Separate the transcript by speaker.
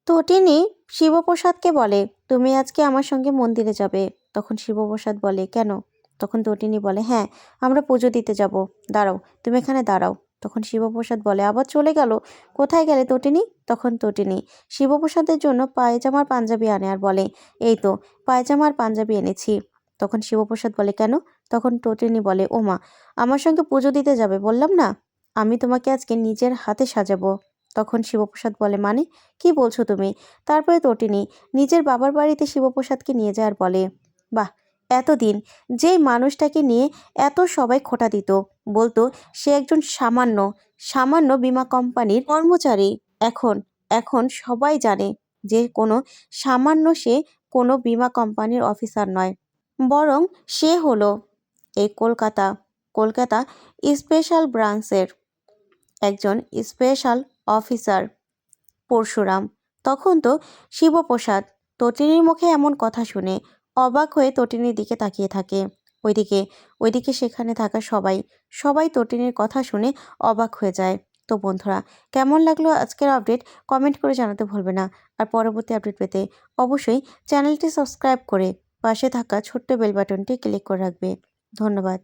Speaker 1: তটিনী শিবপ্রসাদকে বলে, তুমি আজকে আমার সঙ্গে মন্দিরে যাবে। তখন শিবপ্রসাদ বলে, কেন? তখন তটিনী বলে, হ্যাঁ, আমরা পুজো দিতে যাব। দাঁড়াও, তুমি এখানে দাঁড়াও। তখন শিবপ্রসাদ বলে, আবার চলে গেল? কোথায় গেলে তটিনী? তখন তটিনী শিবপ্রসাদের জন্য পায়জামার পাঞ্জাবি আনে আর বলে, এই তো পায়জামার পাঞ্জাবি এনেছি। তখন শিবপ্রসাদ বলে, কেন? তখন তটিনী বলে, ও মা, আমার সঙ্গে পুজো দিতে যাবে বললাম না? আমি তোমাকে আজকে নিজের হাতে সাজাবো। তখন শিবপ্রসাদ বলে, মানে কি বলছো তুমি? তারপরে তটিনী নিজের বাবার বাড়িতে শিবপ্রসাদকে নিয়ে যায় আর বলে, বাহ, এতদিন যেই মানুষটাকে নিয়ে এত সবাই খোঁটা দিত, বলতো সে একজন সামান্য সামান্য বীমা কোম্পানির কর্মচারী, এখন এখন সবাই জানে যে সে কোনো বীমা কোম্পানির অফিসার নয়, বরং সে হলো এই কলকাতা স্পেশাল ব্রাঞ্চের একজন স্পেশাল অফিসার পরশুরাম। তখন তো শিবপ্রসাদ তটিনীর মুখে এমন কথা শুনে অবাক হয়ে তটিনীর দিকে তাকিয়ে থাকে। ওইদিকে ওইদিকে সেখানে থাকা সবাই তটিনীর কথা শুনে অবাক হয়ে যায়। তো বন্ধুরা, কেমন লাগলো আজকের আপডেট কমেন্ট করে জানাতে ভুলবে না। আর পরবর্তী আপডেট পেতে অবশ্যই চ্যানেলটি সাবস্ক্রাইব করে পাশে থাকা ছোট্ট বেল বাটনটি ক্লিক করে রাখবে। ধন্যবাদ।